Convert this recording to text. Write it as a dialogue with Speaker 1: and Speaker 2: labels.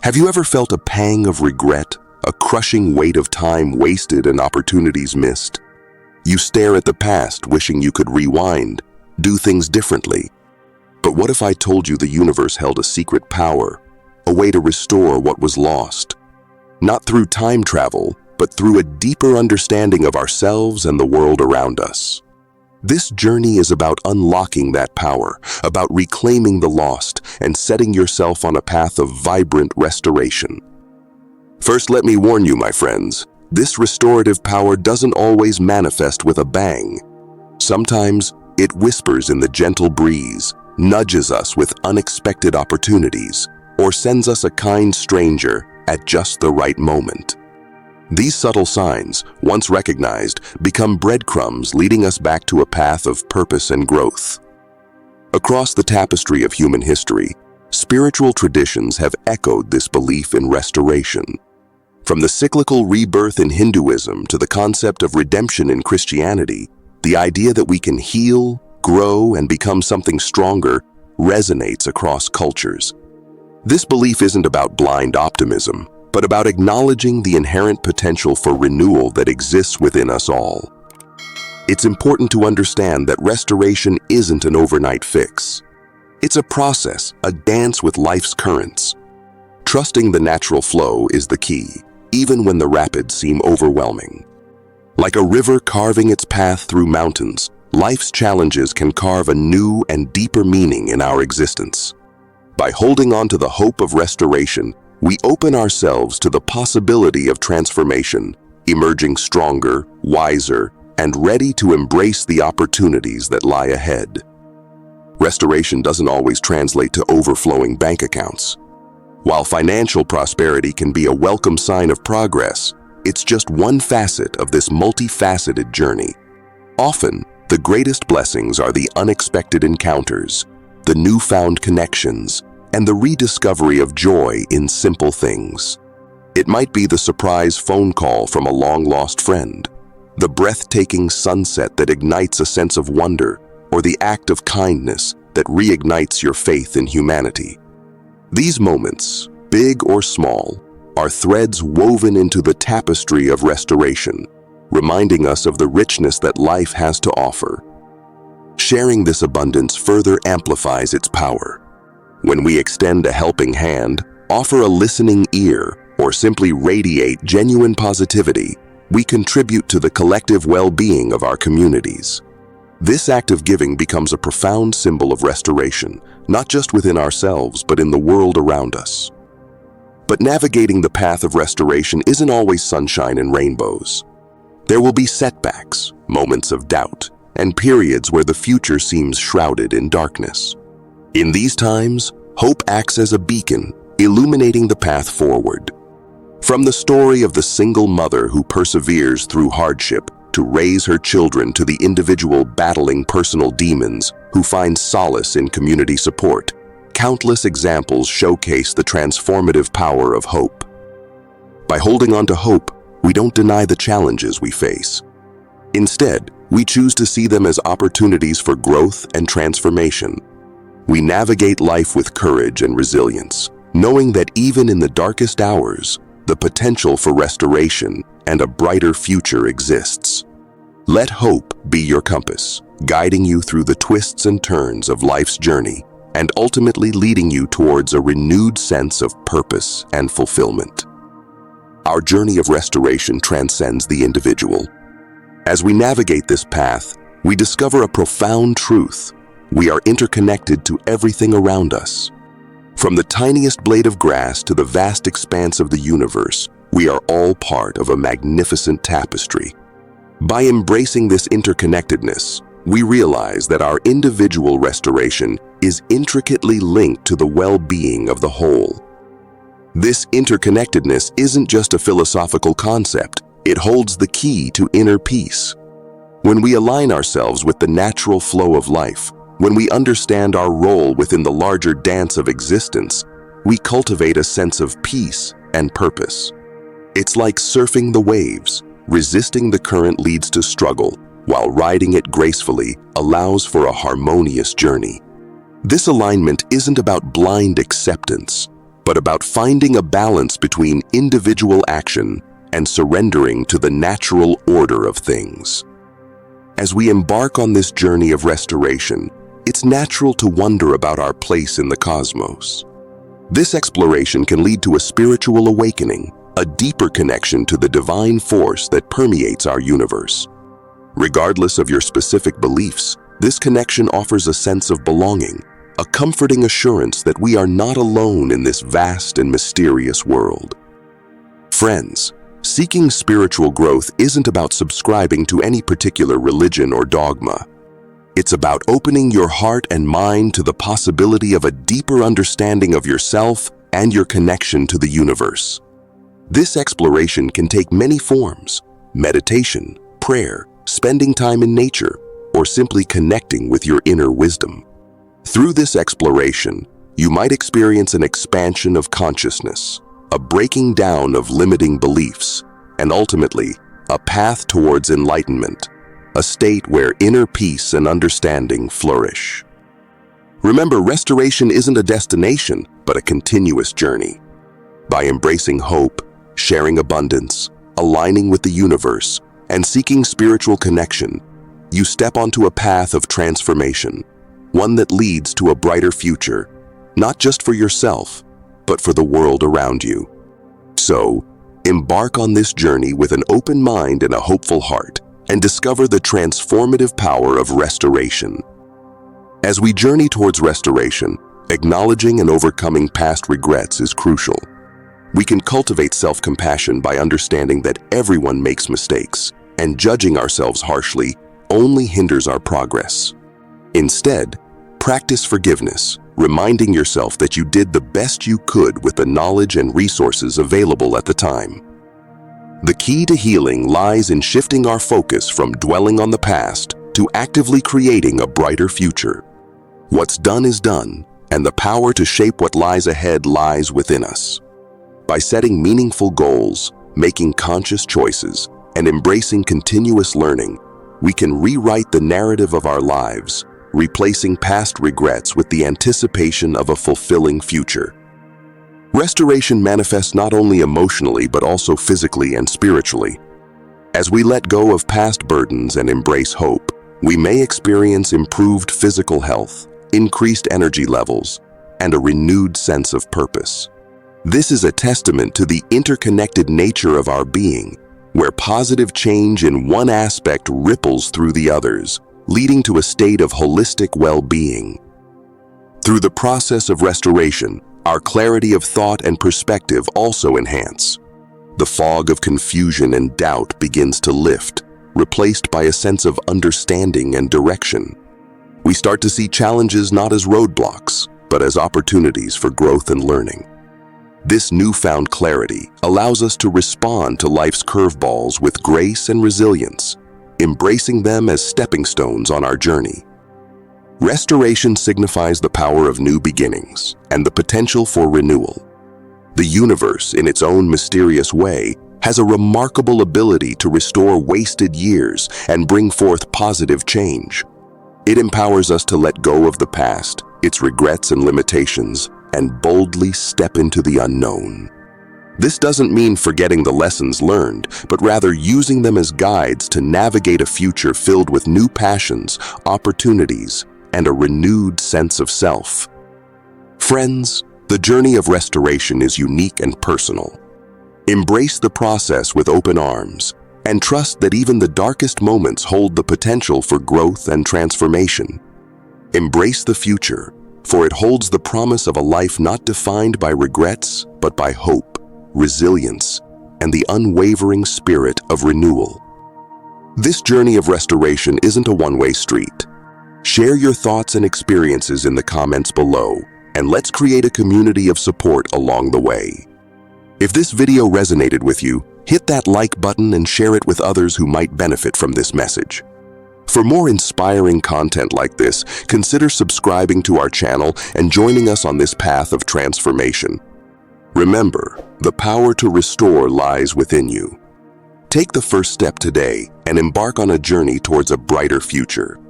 Speaker 1: Have you ever felt a pang of regret, a crushing weight of time wasted and opportunities missed? You stare at the past, wishing you could rewind, do things differently. But what if I told you the universe held a secret power, a way to restore what was lost? Not through time travel, but through a deeper understanding of ourselves and the world around us. This journey is about unlocking that power, about reclaiming the lost and setting yourself on a path of vibrant restoration. First, let me warn you, my friends, this restorative power doesn't always manifest with a bang. Sometimes it whispers in the gentle breeze, nudges us with unexpected opportunities, or sends us a kind stranger at just the right moment. These subtle signs, once recognized, become breadcrumbs leading us back to a path of purpose and growth. Across the tapestry of human history, spiritual traditions have echoed this belief in restoration. From the cyclical rebirth in Hinduism to the concept of redemption in Christianity, the idea that we can heal, grow, and become something stronger resonates across cultures. This belief isn't about blind optimism, but about acknowledging the inherent potential for renewal that exists within us all. It's important to understand that restoration isn't an overnight fix. It's a process, a dance with life's currents. Trusting the natural flow is the key, even when the rapids seem overwhelming. Like a river carving its path through mountains, life's challenges can carve a new and deeper meaning in our existence. By holding on to the hope of restoration, we open ourselves to the possibility of transformation, emerging stronger, wiser, and ready to embrace the opportunities that lie ahead. Restoration doesn't always translate to overflowing bank accounts. While financial prosperity can be a welcome sign of progress, it's just one facet of this multifaceted journey. Often, the greatest blessings are the unexpected encounters, the newfound connections, and the rediscovery of joy in simple things. It might be the surprise phone call from a long-lost friend, the breathtaking sunset that ignites a sense of wonder, or the act of kindness that reignites your faith in humanity. These moments, big or small, are threads woven into the tapestry of restoration, reminding us of the richness that life has to offer. Sharing this abundance further amplifies its power. When we extend a helping hand, offer a listening ear, or simply radiate genuine positivity, we contribute to the collective well-being of our communities. This act of giving becomes a profound symbol of restoration, not just within ourselves, but in the world around us. But navigating the path of restoration isn't always sunshine and rainbows. There will be setbacks, moments of doubt, and periods where the future seems shrouded in darkness. In these times, hope acts as a beacon, illuminating the path forward. From the story of the single mother who perseveres through hardship to raise her children to the individual battling personal demons who find solace in community support, countless examples showcase the transformative power of hope. By holding on to hope, we don't deny the challenges we face. Instead, we choose to see them as opportunities for growth and transformation. We navigate life with courage and resilience, knowing that even in the darkest hours, the potential for restoration and a brighter future exists. Let hope be your compass, guiding you through the twists and turns of life's journey, and ultimately leading you towards a renewed sense of purpose and fulfillment. Our journey of restoration transcends the individual. As we navigate this path, we discover a profound truth. We are interconnected to everything around us. From the tiniest blade of grass to the vast expanse of the universe, we are all part of a magnificent tapestry. By embracing this interconnectedness, we realize that our individual restoration is intricately linked to the well-being of the whole. This interconnectedness isn't just a philosophical concept, it holds the key to inner peace. When we align ourselves with the natural flow of life, when we understand our role within the larger dance of existence, we cultivate a sense of peace and purpose. It's like surfing the waves. Resisting the current leads to struggle, while riding it gracefully allows for a harmonious journey. This alignment isn't about blind acceptance. but about finding a balance between individual action and surrendering to the natural order of things. As we embark on this journey of restoration, it's natural to wonder about our place in the cosmos. This exploration can lead to a spiritual awakening, a deeper connection to the divine force that permeates our universe. Regardless of your specific beliefs, this connection offers a sense of belonging, a comforting assurance that we are not alone in this vast and mysterious world. Friends, seeking spiritual growth isn't about subscribing to any particular religion or dogma. It's about opening your heart and mind to the possibility of a deeper understanding of yourself and your connection to the universe. This exploration can take many forms: meditation, prayer, spending time in nature, or simply connecting with your inner wisdom. Through this exploration, you might experience an expansion of consciousness, a breaking down of limiting beliefs, and ultimately, a path towards enlightenment, a state where inner peace and understanding flourish. Remember, restoration isn't a destination, but a continuous journey. By embracing hope, sharing abundance, aligning with the universe, and seeking spiritual connection, you step onto a path of transformation, one that leads to a brighter future, not just for yourself, but for the world around you. So, embark on this journey with an open mind and a hopeful heart, and discover the transformative power of restoration. As we journey towards restoration, acknowledging and overcoming past regrets is crucial. We can cultivate self-compassion by understanding that everyone makes mistakes, and judging ourselves harshly only hinders our progress. Instead, practice forgiveness, reminding yourself that you did the best you could with the knowledge and resources available at the time. The key to healing lies in shifting our focus from dwelling on the past to actively creating a brighter future. What's done is done, and the power to shape what lies ahead lies within us. By setting meaningful goals, making conscious choices, and embracing continuous learning, we can rewrite the narrative of our lives, replacing past regrets with the anticipation of a fulfilling future. Restoration manifests not only emotionally but also physically and spiritually. As we let go of past burdens and embrace hope, we may experience improved physical health, increased energy levels, and a renewed sense of purpose. This is a testament to the interconnected nature of our being, where positive change in one aspect ripples through the others, leading to a state of holistic well-being. Through the process of restoration, our clarity of thought and perspective also enhance. The fog of confusion and doubt begins to lift, replaced by a sense of understanding and direction. We start to see challenges not as roadblocks, but as opportunities for growth and learning. This newfound clarity allows us to respond to life's curveballs with grace and resilience, embracing them as stepping stones on our journey. Restoration signifies the power of new beginnings and the potential for renewal. The universe, in its own mysterious way, has a remarkable ability to restore wasted years and bring forth positive change. It empowers us to let go of the past, its regrets and limitations, and boldly step into the unknown. This doesn't mean forgetting the lessons learned, but rather using them as guides to navigate a future filled with new passions, opportunities, and a renewed sense of self. Friends, the journey of restoration is unique and personal. Embrace the process with open arms, and trust that even the darkest moments hold the potential for growth and transformation. Embrace the future, for it holds the promise of a life not defined by regrets, but by hope, resilience, and the unwavering spirit of renewal. This journey of restoration isn't a one-way street. Share your thoughts and experiences in the comments below, and let's create a community of support along the way. If this video resonated with you, hit that like button and share it with others who might benefit from this message. For more inspiring content like this, consider subscribing to our channel and joining us on this path of transformation. Remember, the power to restore lies within you. Take the first step today and embark on a journey towards a brighter future.